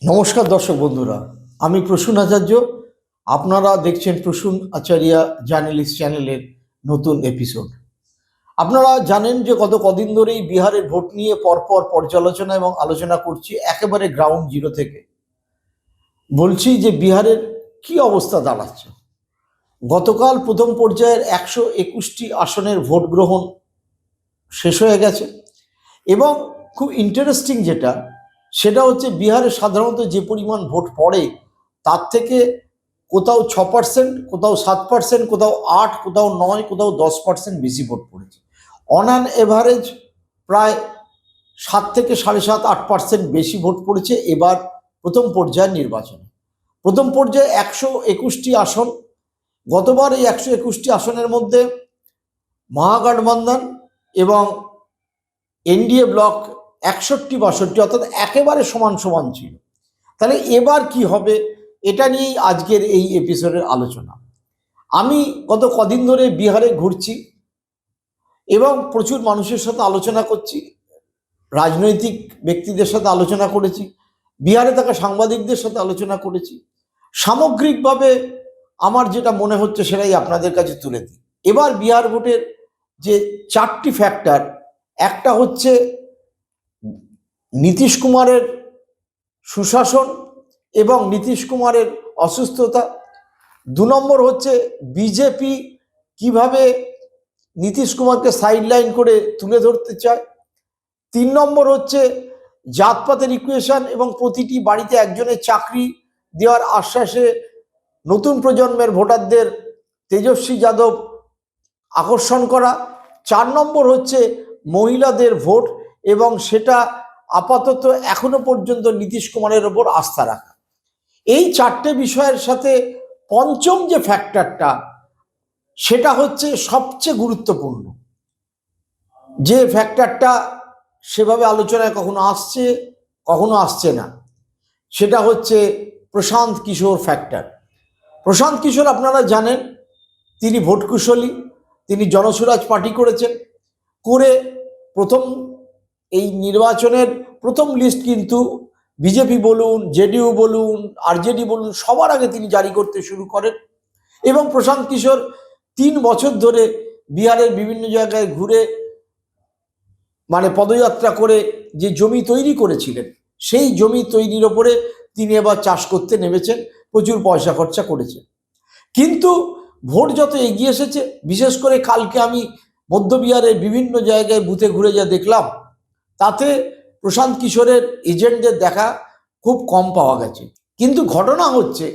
নমস্কার দর্শক বন্ধুরা, আমি প্রসূন আচার্য। আপনারা দেখছেন প্রসূন আচার্য জার্নালিস্ট চ্যানেলের নতুন এপিসোড। আপনারা জানেন যে গত কদিন ধরেই বিহারের ভোট নিয়ে পরপর পর্যালোচনা এবং আলোচনা করছি একেবারে গ্রাউন্ড জিরো থেকে। বলছি যে বিহারের কি অবস্থা দাঁড়াচ্ছে। গতকাল প্রথম পর্যায়ের 121টি আসনের ভোট গ্রহণ শেষ হয়ে গেছে এবং খুব ইন্টারেস্টিং সেটা হচ্ছে বিহারে সাধারণত যে পরিমাণ ভোট পড়ে তার থেকে কোথাও 6%, কোথাও 7%, কোথাও 8, কোথাও 9, কোথাও 10% বেশি ভোট পড়েছে। অন অ্যান এভারেজ প্রায় 7 থেকে 7.5-8% বেশি ভোট পড়েছে এবার প্রথম পর্যায়ের নির্বাচনে। প্রথম পর্যায়ে 121টি আসন। গতবার এই 121টি আসনের মধ্যে মহাগঠবন্ধন এবং এনডিএ ব্লক 61-62 অর্থাৎ একেবারে সমান সমান ছিল। তাহলে এবার কি হবে এটা নিয়েই আজকের এই এপিসোডের আলোচনা। আমি গত কদিন ধরে বিহারে ঘুরছি এবং প্রচুর মানুষের সাথে আলোচনা করছি, রাজনৈতিক ব্যক্তিদের সাথে আলোচনা করেছি, বিহারে থাকা সাংবাদিকদের সাথে আলোচনা করেছি। সামগ্রিকভাবে আমার যেটা মনে হচ্ছে সেটাই আপনাদের কাছে তুলে দিই। এবার বিহার ভোটের যে 4টি ফ্যাক্টর, একটা হচ্ছে নীতিশ কুমারের সুশাসন এবং নীতিশ কুমারের অসুস্থতা। 2 নম্বর হচ্ছে বিজেপি কিভাবে নীতিশ কুমারকে সাইডলাইন করে তুলে ধরতে চায়। 3 নম্বর হচ্ছে জাতপাতের ইকুয়েশন এবং প্রতিটি বাড়িতে একজনের চাকরি দেওয়ার আশ্বাসে নতুন প্রজন্মের ভোটারদের তেজস্বী যাদব আকর্ষণ করা। 4 নম্বর হচ্ছে মহিলাদের ভোট এবং সেটা আপাতত এখনো পর্যন্ত নীতিশ কুমারের ওপর আস্থা রাখা। এই 4টে বিষয়ের সাথে পঞ্চম যে ফ্যাক্টরটা সেটা হচ্ছে সবচেয়ে গুরুত্বপূর্ণ, যে ফ্যাক্টরটা সেভাবে আলোচনায় কখনো আসছে কখনো আসছে না, সেটা হচ্ছে প্রশান্ত কিশোর ফ্যাক্টর। প্রশান্ত কিশোর আপনারা জানেন তিনি ভোট কুশলী, তিনি জনসুরাজ পার্টি করেছেন, করে প্রথম এই নির্বাচনের প্রথম লিস্ট কিন্তু বিজেপি বলুন, জেডিইউ বলুন, আরজেডি বলুন সবার আগে তিনি জারি করতে শুরু করেন। এবং প্রশান্ত কিশোর 3 বছর ধরে বিহারের বিভিন্ন জায়গায় ঘুরে পদযাত্রা করে যে জমি তৈরি করেছিলেন সেই জমি তৈরির ওপরে তিনি এবার চাষ করতে নেমেছেন, প্রচুর পয়সা খরচা করেছেন। কিন্তু ভোট যত এগিয়ে এসেছে, বিশেষ করে কালকে আমি মধ্য বিহারের বিভিন্ন জায়গায় বুথে ঘুরে যা দেখলাম, তাতে প্রশান্ত কিশোরের এজেন্টদের দেখা খুব কম পাওয়া গেছে। কিন্তু ঘটনা হচ্ছে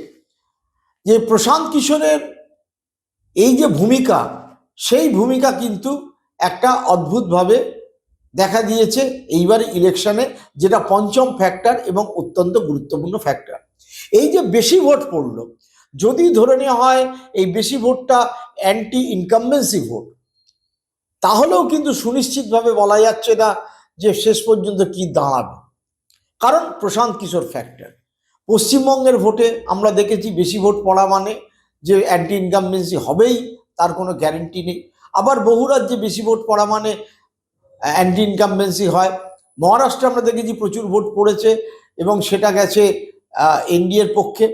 যে প্রশান্ত কিশোরের এই যে ভূমিকা, সেই ভূমিকা কিন্তু একটা অদ্ভুতভাবে দেখা দিয়েছে এইবার ইলেকশনে, যেটা পঞ্চম ফ্যাক্টর এবং অত্যন্ত গুরুত্বপূর্ণ ফ্যাক্টর। এই যে বেশি ভোট পড়লো, যদি ধরে নেওয়া হয় এই বেশি ভোটটা অ্যান্টি ইনকামবেন্সি ভোট, তাহলেও কিন্তু সুনিশ্চিতভাবে বলা যাচ্ছে না যে শেষ পর্যন্ত কি দাঁড়াবে, কারণ প্রশান্ত কিশোর ফ্যাক্টর। পশ্চিমবঙ্গের ভোটে আমরা দেখেছি বেশি ভোট পড়া মানে যে অ্যান্টি ইনকামবেন্সি হবেই তার কোনো গ্যারেন্টি নেই। আবার বহু রাজ্যে বেশি ভোট পড়া মানে অ্যান্টি ইনকামবেন্সি হয়। মহারাষ্ট্রে আমরা দেখেছি প্রচুর ভোট পড়েছে এবং সেটা গেছে এনডিএর পক্ষে,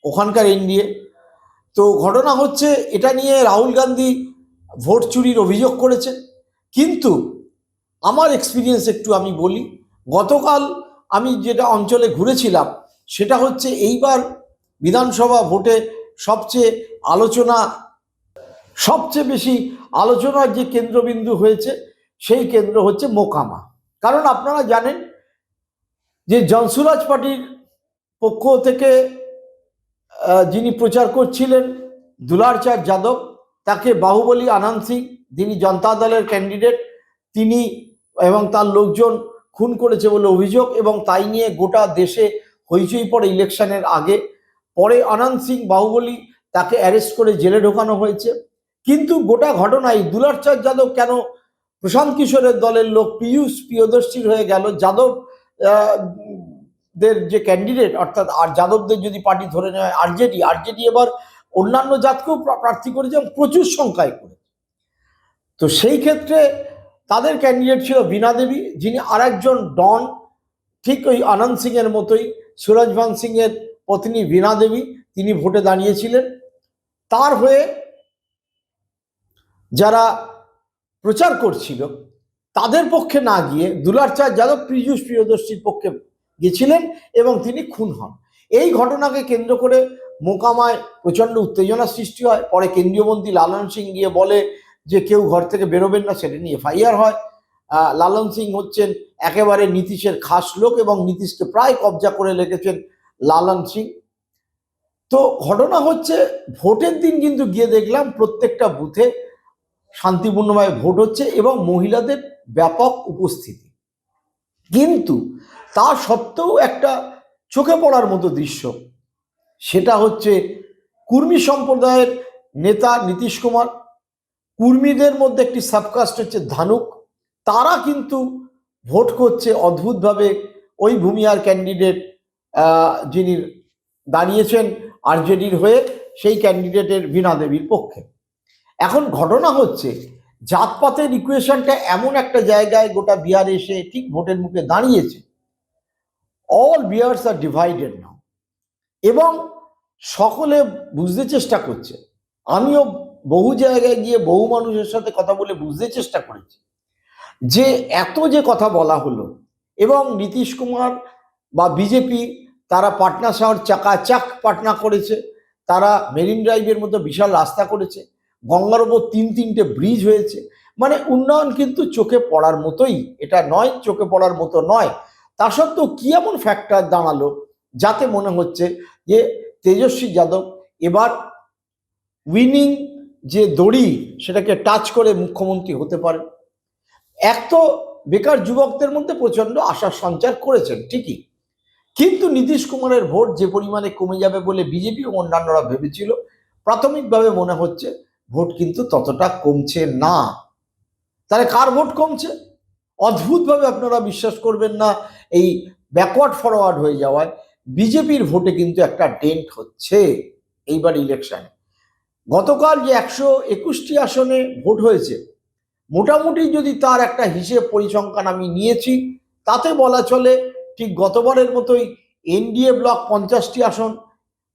ওখানকার এনডিএ। তো ঘটনা হচ্ছে এটা নিয়ে রাহুল গান্ধী ভোট চুরির অভিযোগ করেছেন। কিন্তু আমার এক্সপিরিয়েন্স একটু আমি বলি, গতকাল আমি যেটা অঞ্চলে ঘুরেছিলাম সেটা হচ্ছে এইবার বিধানসভা ভোটে সবচেয়ে বেশি আলোচনার যে কেন্দ্রবিন্দু হয়েছে সেই কেন্দ্র হচ্ছে মোকামা। কারণ আপনারা জানেন যে জনসুরাজ পার্টির পক্ষ থেকে যিনি প্রচার করছিলেন দুলারচাঁদ যাদব, তাকে বাহুবলী আনন্দ সিং, যিনি জনতা দলের ক্যান্ডিডেট, তিনি এবং তার লোকজন খুন করেছে বলে অভিযোগ, এবং তাই নিয়ে গোটা দেশে হইচই পড়ে ইলেকশনের আগে। পরে আনন্দ সিং বাহুবলী তাকে অ্যারেস্ট করে জেলে ঢোকানো হয়েছে। কিন্তু গোটা ঘটনায় দুলারচাঁদ যাদব কেন প্রশান্ত কিশোরের দলের লোক পীয়ূষ প্রিয়দর্শীর হয়ে গেল, যাদব দের যে ক্যান্ডিডেট, অর্থাৎ আর যাদবদের যদি পার্টি ধরে নেয় আরজেডি এবার অন্যান্য জাতকেও প্রার্থী করেছে এবং প্রচুর সংখ্যায় করেছে। তো সেই ক্ষেত্রে তাদের ক্যান্ডিডেট ছিল বীণা দেবী, যিনি আরেকজন ডন, ঠিক ওই আনন্দ সিং এর মতোই সুরজভান সিং এর পত্নী বীণা দেবী, তিনি ভোটে দাঁড়িয়েছিলেন। তার হয়ে যারা প্রচার করছিল তাদের পক্ষে না গিয়ে দুলার চাঁদ যাদব পীযূষ প্রিয়দর্শীর পক্ষে গেছিলেন এবং তিনি খুন হন। এই ঘটনাকে কেন্দ্র করে মোকামায় প্রচণ্ড উত্তেজনা সৃষ্টি হয়। পরে কেন্দ্রীয় মন্ত্রী লালন সিং গিয়ে বলে যে কেউ ঘর থেকে বেরোবেন না, সেটা নিয়ে এফআইআর হয়। লালন সিং হচ্ছেন একেবারে নীতিশের খাস লোক এবং নীতিশকে প্রায় কবজা করে রেখেছেন লালন সিং। তো ঘটনা হচ্ছে ভোটের দিন কিন্তু গিয়ে দেখলাম প্রত্যেকটা বুথে শান্তিপূর্ণভাবে ভোট হচ্ছে এবং মহিলাদের ব্যাপক উপস্থিতি। কিন্তু তা সত্ত্বেও একটা চোখে পড়ার মতো দৃশ্য, সেটা হচ্ছে কুর্মী সম্প্রদায়ের নেতা নীতিশ কুমার, কুর্মীদের মধ্যে একটি সাবকাস্ট হচ্ছে ধানুক, তারা কিন্তু ভোট করছে অদ্ভুতভাবে ওই ভূমিহার ক্যান্ডিডেট যিনি দাঁড়িয়েছেন আরজেডির হয়ে, সেই ক্যান্ডিডেটের বীণা দেবীর পক্ষে। এখন ঘটনা হচ্ছে জাতপাতের ইকুয়েশনটা এমন একটা জায়গায় গোটা বিহার এসে ঠিক ভোটের মুখে দাঁড়িয়েছে। অল বিহার্স আর ডিভাইডেড নাও, এবং সকলে বুঝতে চেষ্টা করছে। আমিও বহু জায়গায় গিয়ে বহু মানুষের সাথে কথা বলে বুঝতে চেষ্টা করেছি যে এত যে কথা বলা হলো, এবং নীতিশ কুমার বা বিজেপি তারা পাটনা শহর চাকাচাক পাটনা করেছে, তারা মেরিন ড্রাইভের মতো বিশাল রাস্তা করেছে, গঙ্গার ওপর তিনটে ব্রিজ হয়েছে, মানে উন্নয়ন কিন্তু চোখে পড়ার মতোই, এটা নয় চোখে পড়ার মতো নয়। তা সত্ত্বেও কি এমন ফ্যাক্টর দাঁড়ালো যাতে মনে হচ্ছে যে তেজস্বী যাদব এবার উইনিং যে দড়ি সেটাকে টাচ করে মুখ্যমন্ত্রী হতে পারে। এক তো বেকার যুবকদের মধ্যে প্রচন্ড আশার সঞ্চার করেছেন ঠিকই, কিন্তু নীতিশ কুমারের ভোট যে পরিমাণে কমে যাবে বলে বিজেপি ও অন্যান্যরা ভেবেছিল, প্রাথমিকভাবে মনে হচ্ছে ভোট কিন্তু ততটা কমছে না। তাহলে কার ভোট কমছে? অদ্ভুতভাবে আপনারা বিশ্বাস করবেন না, এই ব্যাকওয়ার্ড ফরওয়ার্ড হয়ে যাওয়ায় বিজেপির ভোটে কিন্তু একটা ডেন্ট হচ্ছে এইবার ইলেকশনে। গতকাল যে 121টি আসনে ভোট হয়েছে, মোটামুটি যদি তার একটা হিসেব পরিসংখ্যান আমি নিয়েছি, তাতে বলা চলে ঠিক গতবারের মতোই এনডিএ ব্লক 50টি আসন,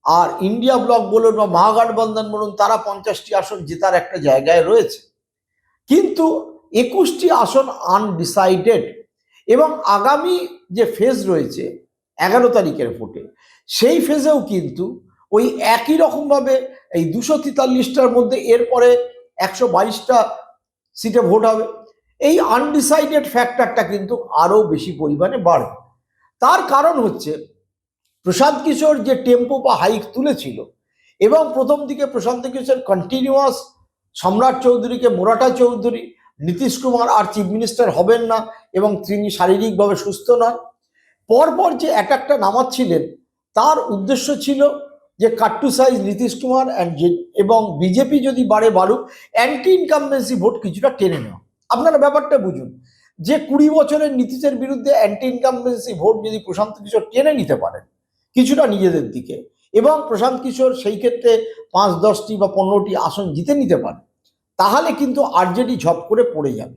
আর ইন্ডিয়া ব্লক বলুন বা মহাগঠবন্ধন বলুন, তারা 50টি আসন জেতার একটা জায়গায় রয়েছে। কিন্তু 21টি আসন আনডিসাইডেড, এবং আগামী যে ফেজ রয়েছে 11 তারিখের ভোটে, সেই ফেজেও কিন্তু ওই একই রকমভাবে এই 243টার মধ্যে এরপরে 122টা সিটে ভোট হবে। এই আনডিসাইডেড ফ্যাক্টরটা কিন্তু আরও বেশি পরিমাণে বাড়বে। তার কারণ হচ্ছে প্রশান্ত কিশোর যে টেম্পো বা হাইক তুলেছিল, এবং প্রথম দিকে প্রশান্ত কিশোর কন্টিনিউয়াস সম্রাট চৌধুরীকে মোরাটা চৌধুরী, নীতিশ কুমার আর চিফ মিনিস্টার হবেন না এবং তিনি শারীরিকভাবে সুস্থ নন, পরপর যে অ্যাটাকটা নামাচ্ছিলেন, তার উদ্দেশ্য ছিল যে কাট টু সাইজ নীতিশ কুমার এবং বিজেপি যদি বাড়ুক, অ্যান্টি ইনকামবেন্সি ভোট কিছুটা টেনে নেওয়া। আপনারা ব্যাপারটা বুঝুন যে 20 বছরের নীতিশের বিরুদ্ধে অ্যান্টি ইনকামবেন্সি ভোট যদি প্রশান্ত কিশোর টেনে নিতে পারেন কিছুটা নিজেদের দিকে, এবং প্রশান্ত কিশোর সেই ক্ষেত্রে 5-10টি বা 15টি আসন জিতে নিতে পারে, তাহলে কিন্তু আরজেডি ঝপ করে পড়ে যাবে।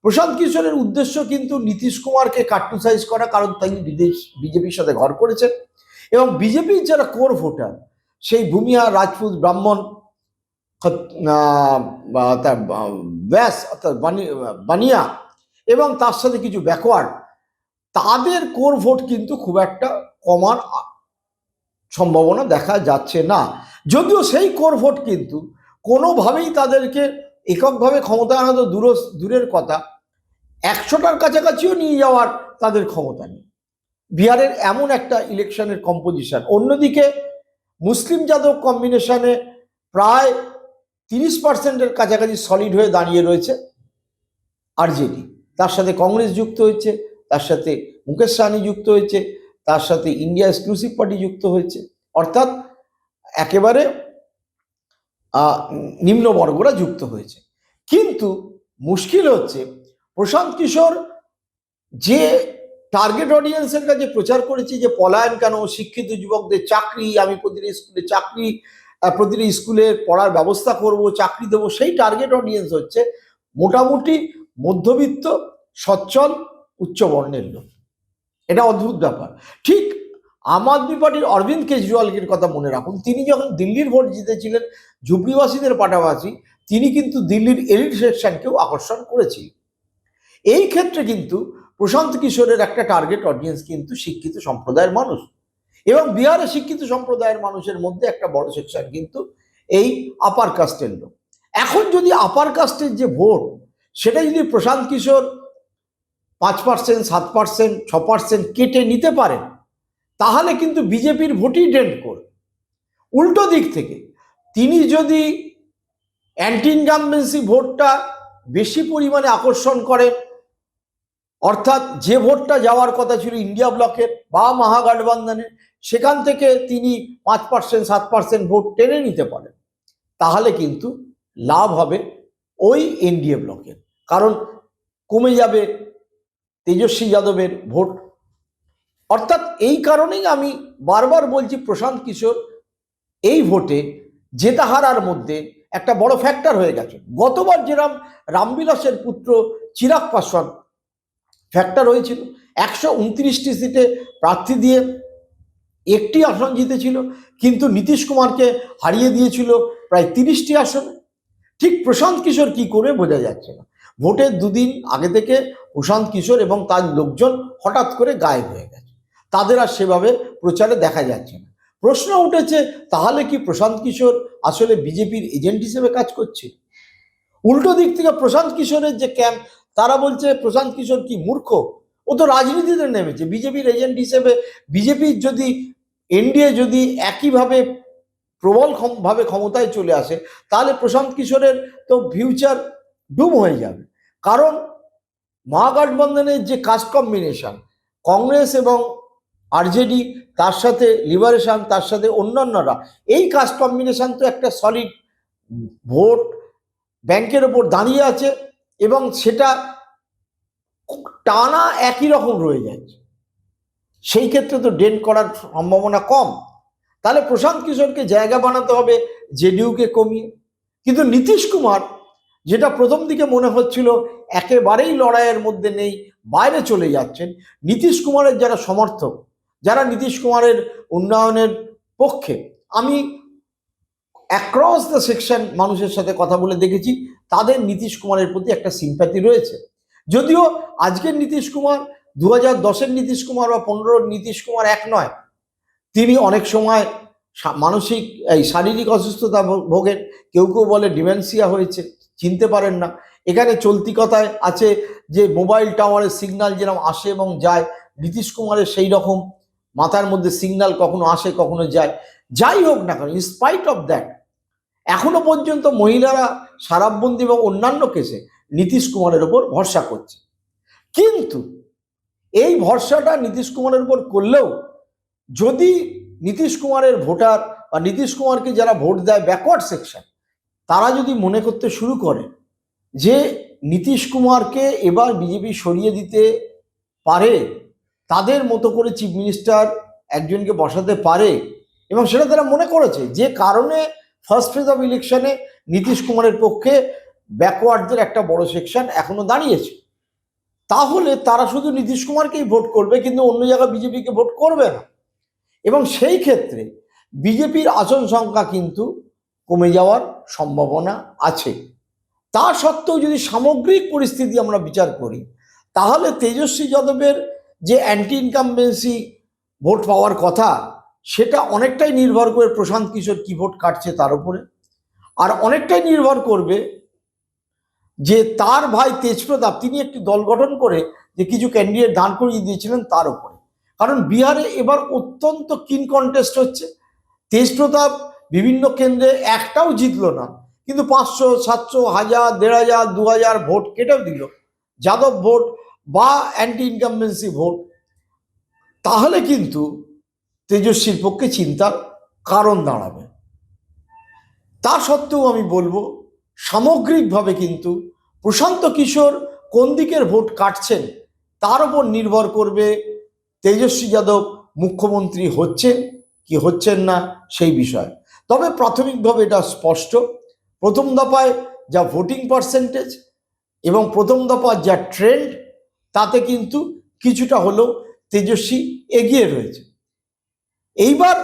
প্রশান্ত কিশোরের উদ্দেশ্য কিন্তু নীতিশ কুমারকে কাট টু সাইজ করা, কারণ তিনি বিজেপির সাথে ঘর করেছেন, এবং বিজেপির যারা কোর ভোটার সেই ভূমিয়া, রাজপুত, ব্রাহ্মণ, ব্যাস অর্থাৎ বানিয়া এবং তার সাথে কিছু ব্যাকওয়ার্ড, তাদের কোর ভোট কিন্তু খুব একটা কমার সম্ভাবনা দেখা যাচ্ছে না। যদিও সেই কোর ভোট কিন্তু কোনোভাবেই তাদেরকে এককভাবে ক্ষমতা আনা তো দূরের কথা, 100টার কাছাকাছিও নিয়ে যাওয়ার তাদের ক্ষমতা নেই। বিহারের এমন একটা ইলেকশনের কম্পোজিশন। অন্যদিকে মুসলিম যাদব কম্বিনেশনে প্রায় 30%-এর কাছাকাছি সলিড হয়ে দাঁড়িয়ে রয়েছে আরজেডি, তার সাথে কংগ্রেস যুক্ত হয়েছে, তার সাথে মুকেশ সাহনি যুক্ত হয়েছে, তার সাথে ইন্ডিয়া এক্সক্লুসিভ পার্টি যুক্ত হয়েছে, অর্থাৎ একেবারে নিম্নবর্গরা যুক্ত হয়েছে। কিন্তু মুশকিল হচ্ছে প্রশান্ত কিশোর যে টার্গেট অডিয়েন্সের কাছে প্রচার করেছে যে পলায়ন কেন, শিক্ষিত যুবকদের চাকরি, আমি প্রতিটা স্কুলে চাকরি, প্রতিটা স্কুলে পড়ার ব্যবস্থা করব, চাকরি দেবো, সেই টার্গেট অডিয়েন্স হচ্ছে মোটামুটি মধ্যবিত্ত, সচ্ছল, উচ্চ বর্ণের লোক। এটা অদ্ভুত ব্যাপার। ঠিক আম আদমি পার্টির অরবিন্দ কেজরিওয়ালের কথা মনে রাখুন, তিনি যখন দিল্লির ভোট জিতেছিলেন ঝুপড়িবাসীদের পাশাপাশি তিনি কিন্তু দিল্লির এলিট সেকশনকেও আকর্ষণ করেছিলেন। এই ক্ষেত্রে কিন্তু প্রশান্ত কিশোরের একটা টার্গেট অডিয়েন্স কিন্তু শিক্ষিত সম্প্রদায়ের মানুষ, এবং বিহারে শিক্ষিত সম্প্রদায়ের মানুষের মধ্যে একটা বড় সেকশন কিন্তু এই আপার কাস্টের লোক। এখন যদি আপার কাস্টের যে ভোট সেটা যদি প্রশান্ত কিশোর 5%, 7%, 6% কেটে নিতে পারেন, তাহলে কিন্তু বিজেপির ভোটই ডেন্ট করবে। উল্টো দিক থেকে তিনি যদি অ্যান্টি ইনকামবেন্সি ভোটটা বেশি পরিমাণে আকর্ষণ করেন, অর্থাৎ যে ভোটটা যাওয়ার কথা ছিল ইন্ডিয়া ব্লকের বা মহাগঠবন্ধনের, সেখান থেকে তিনি 5%, 7% ভোট টেনে নিতে পারেন, তাহলে কিন্তু লাভ হবে ওই এনডিএ ব্লকের, কারণ কমে যাবে তেজস্বী যাদবের ভোট। অর্থাৎ এই কারণেই আমি বারবার বলছি প্রশান্ত কিশোর এই ভোটে জেতা হারার মধ্যে একটা বড় ফ্যাক্টর হয়ে গেছে। গতবার যেরকম রামবিলাসের পুত্র চিরাগ পাসওয়ান ফ্যাক্টর হয়েছিল, 129টি সিটে প্রার্থী দিয়ে একটি আসন জিতেছিল, কিন্তু নীতিশ কুমারকে হারিয়ে দিয়েছিল প্রায় 30টি আসনে। ঠিক প্রশান্ত কিশোর কি করে বোঝা যাচ্ছে না। ভোটের দুদিন আগে থেকে প্রশান্ত কিশোর এবং তার লোকজন হঠাৎ করে গায়েব হয়ে গেছে, তাদের আর সেভাবে প্রচারে দেখা যাচ্ছে না। প্রশ্ন উঠেছে, তাহলে কি প্রশান্ত কিশোর আসলে বিজেপির এজেন্ট হিসেবে কাজ করছে? উল্টো দিক থেকে প্রশান্ত কিশোরের যে ক্যাম্প, তারা বলছে প্রশান্ত কিশোর কি মূর্খ, ও তো রাজনীতিতে নেমেছে বিজেপির এজেন্ট হিসেবে। বিজেপির যদি এনডিএ যদি একইভাবে প্রবল ভাবে ক্ষমতায় চলে আসে, তাহলে প্রশান্ত কিশোরের তো ফিউচার ডুম হয়ে যাবে। কারণ মহাগঠবন্ধনের যে কাস্ট কম্বিনেশন, কংগ্রেস এবং আরজেডি, তার সাথে লিবারেশন, তার সাথে অন্যান্যরা, এই কাস্ট কম্বিনেশন তো একটা সলিড ভোট ব্যাংকের ওপর দাঁড়িয়ে আছে, এবং সেটা টানা একই রকম রয়ে যাচ্ছে। সেই ক্ষেত্রে তো ডেন্ট করার সম্ভাবনা কম। তাহলে প্রশান্ত কিশোরকে জায়গা বানাতে হবে জেডিইউকে কমিয়ে। কিন্তু নীতিশ কুমার, যেটা প্রথম দিকে মনে হচ্ছিল একেবারেই লড়াইয়ের মধ্যে নেই, বাইরে চলে যাচ্ছেন, নীতিশ কুমারের যারা সমর্থক, যারা নীতিশ কুমারের উন্নয়নের পক্ষে, আমি অ্যাক্রস দ্য সেকশন মানুষের সাথে কথা বলে দেখেছি, তাদের নীতিশ কুমারের প্রতি একটা সিম্প্যাথি রয়েছে। যদিও আজকের নীতিশ কুমার 2010-এর নীতিশ কুমার বা 15-র নীতিশ কুমার এক নয়। তিনি অনেক সময় মানসিক শারীরিক অসুস্থতা ভোগেন, কেউ কেউ বলে ডিমেনশিয়া হয়েছে, চিনতে পারেন না। এখানে চলতি কথায় আছে যে মোবাইল টাওয়ারের সিগন্যাল যেরকম আসে এবং যায়, নীতিশ কুমারের সেই রকম মাথার মধ্যে সিগন্যাল কখনো আসে কখনো যায়। যাই হোক না কেন, ইনস্পাইট অফ দ্যাট, এখনো পর্যন্ত মহিলারা শরাববন্দি এবং অন্যান্য কেসে নীতিশ কুমারের ওপর ভরসা করছে। কিন্তু এই ভরসাটা নীতিশ কুমারের উপর করলেও যদি নীতিশ কুমারের ভোটার বা নীতিশ কুমারকে যারা ভোট দেয় ব্যাকওয়ার্ড সেকশন, তারা যদি মনে করতে শুরু করে যে নীতিশ কুমারকে এবার বিজেপি সরিয়ে দিতে পারে, তাদের মতো করে চিফ মিনিস্টার একজনকে বসাতে পারে, এবং সেটা তারা মনে করেছে, যে কারণে ফার্স্ট ফেজ অফ ইলেকশনে নীতিশ কুমারের পক্ষে ব্যাকওয়ার্ডদের একটা বড় সেকশন এখনো দাঁড়িয়েছে, তাহলে তারা শুধু নীতিশ কুমারকেই ভোট করবে, কিন্তু অন্য জায়গায় বিজেপিকে ভোট করবে না। এবং সেই ক্ষেত্রে বিজেপির আসন সংখ্যা কিন্তু কমে যাওয়ার সম্ভাবনা আছে। তা সত্ত্বেও যদি সামগ্রিক পরিস্থিতি আমরা বিচার করি, তাহলে তেজস্বী যাদবের যে অ্যান্টি ইনকামবেন্সি ভোট পাওয়ার কথা, সেটা অনেকটাই নির্ভর করে প্রশান্ত কিশোর কি ভোট কাটছে তার উপরে, আর অনেকটাই নির্ভর করবে যে তার ভাই তেজপ্রতাপ তিনি একটি দল গঠন করে যে কিছু ক্যান্ডিডেট দান করিয়ে দিয়েছিলেন তার উপরে। কারণ বিহারে এবার অত্যন্ত কিন কন্টেস্ট হচ্ছে। তেজপ্রতাপ বিভিন্ন কেন্দ্রে একটাও জিতলো না, কিন্তু 500, 700, 1000, 1500, 2000 ভোট কেটেও দিল, যাদব ভোট বা অ্যান্টি ইনকামবেন্সি ভোট। তাহলে কিন্তু তেজস্বীর পক্ষে চিন্তার কারণ দাঁড়াবে। তা সত্ত্বেও আমি বলবো, সামগ্রিকভাবে কিন্তু প্রশান্ত কিশোর কোন দিকের ভোট কাটছেন তার উপর নির্ভর করবে তেজস্বী যাদব মুখ্যমন্ত্রী হচ্ছেন কি হচ্ছেন না সেই বিষয়। তবে প্রাথমিকভাবে এটা স্পষ্ট, প্রথম দফায় যা ভোটিং পার্সেন্টেজ এবং প্রথম দফার যা ট্রেন্ড, তাতে কিন্তু কিছুটা হলেও তেজস্বী এগিয়ে রয়েছে। এইবার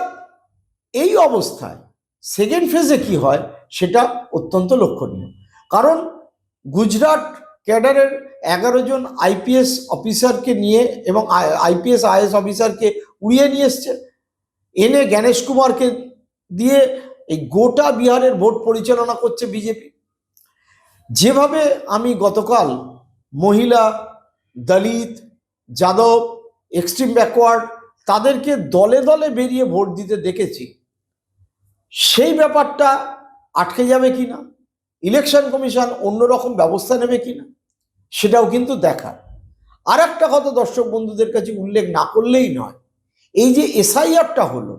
এই অবস্থায় সেকেন্ড ফেজে কি হয় সেটা অত্যন্ত লক্ষণীয়, কারণ গুজরাট ক্যাডারের 11 জন আইপিএস অফিসারকে নিয়ে এবং আইপিএস আইএস অফিসারকে উড়িয়ে নিয়ে এসছে, এনে জ্ঞানেশ কুমারকে দিয়ে এই গোটা বিহারের ভোট পরিচালনা করছে বিজেপি। যেভাবে আমি গতকাল মহিলা, দলিত, যাদব, এক্সট্রিম ব্যাকওয়ার্ড তাদেরকে দলে দলে বেরিয়ে ভোট দিতে দেখেছি, সেই ব্যাপারটা আটকে যাবে কিনা, ইলেকশন কমিশন অন্যরকম ব্যবস্থা নেবে কিনা, সেটাও কিন্তু দেখার। আর একটা কথা দর্শক বন্ধুদের কাছে উল্লেখ না করলেই নয়, এই যে এসআইআরটা হলো,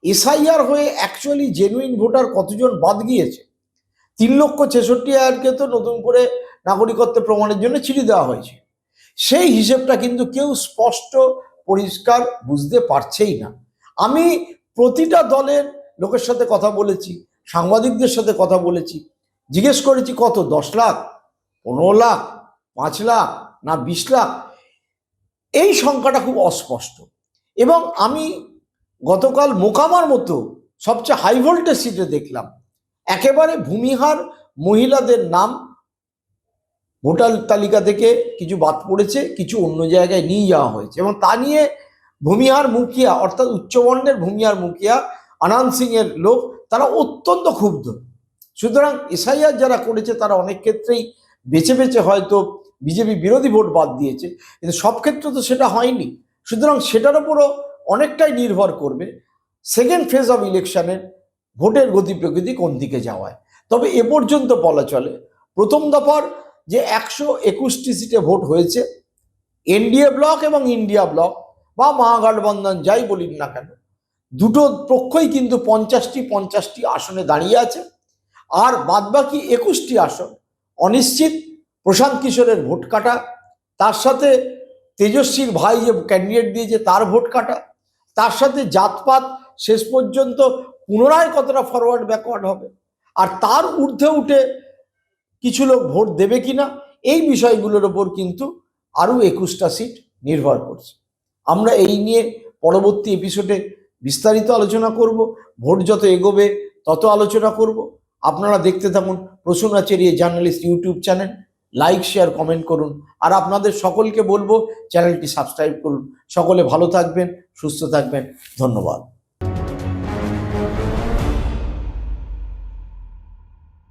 এসআইআর হয়ে অ্যাকচুয়ালি জেনুইন ভোটার কতজন বাদ গিয়েছে? 3,66,000-কে তো নতুন করে নাগরিকত্ব প্রমাণের জন্য চিঠি দেওয়া হয়েছে, সেই হিসেবটা কিন্তু কেউ স্পষ্ট পরিষ্কার বুঝতে পারছেই না। আমি প্রতিটা দলের লোকের সাথে কথা বলেছি, সাংবাদিকদের সাথে কথা বলেছি, জিজ্ঞেস করেছি কত, 10 লাখ, 15 লাখ, 5 লাখ না 20 লাখ, এই সংখ্যাটা খুব অস্পষ্ট। এবং আমি গতকাল মোকামার মতো সবচেয়ে হাই ভোল্টেজ সিটে দেখলাম একেবারে ভূমিহার মহিলাদের নাম ভোটার তালিকা থেকে কিছু বাদ পড়েছে, কিছু অন্য জায়গায় নিয়ে যাওয়া হয়েছে, এবং তা নিয়ে ভূমিহার মুখিয়া অর্থাৎ উচ্চবর্ণের ভূমিহার মুখিয়া আনন্দ সিং এর লোক তারা অত্যন্ত ক্ষুব্ধ। সুতরাং এসআইআর যারা করেছে তারা অনেক ক্ষেত্রেই বেছে বেছে হয়তো বিজেপি বিরোধী ভোট বাদ দিয়েছে, কিন্তু সব ক্ষেত্রে তো সেটা হয়নি। সুতরাং সেটার উপরও অনেকটাই নির্ভর করবে সেকেন্ড ফেজ অফ ইলেকশনের ভোটের গতি প্রকৃতি কোন দিকে যাওয়ায়। তবে এ পর্যন্ত বলা চলে প্রথম দফার যে 121টি সিটে ভোট হয়েছে, এনডিএ ব্লক এবং ইন্ডিয়া ব্লক বা মহাগঠবন্ধন যাই বলি না কেন, দুটো পক্ষই কিন্তু 50টি আসনে দাঁড়িয়ে আছে, আর বাদবাকি 21টি আসন অনিশ্চিত। প্রশান্ত কিশোরের ভোট কাটা, তার সাথে তেজস্বীর ভাই যে ক্যান্ডিডেট দিয়েছে তার ভোট কাটা, তার সাথে জাতপাত শেষ পর্যন্ত পুনরায় কতটা ফরওয়ার্ড ব্যাকওয়ার্ড হবে, আর তার ঊর্ধ্বে উঠে কিছু লোক ভোট দেবে কিনা, এই বিষয়গুলোর ওপর কিন্তু আরও 21টা সিট নির্ভর করছে। আমরা এই নিয়ে পরবর্তী এপিসোডে বিস্তারিত আলোচনা করব, ভোট যত এগোবে তত আলোচনা করব। আপনারা দেখতে থাকুন Prasun Acharya journalist YouTube channel, like share comment করুন, আর আপনাদের সকলকে বলবো চ্যানেলটি সাবস্ক্রাইব করুন। সকলে ভালো থাকবেন, সুস্থ থাকবেন, ধন্যবাদ।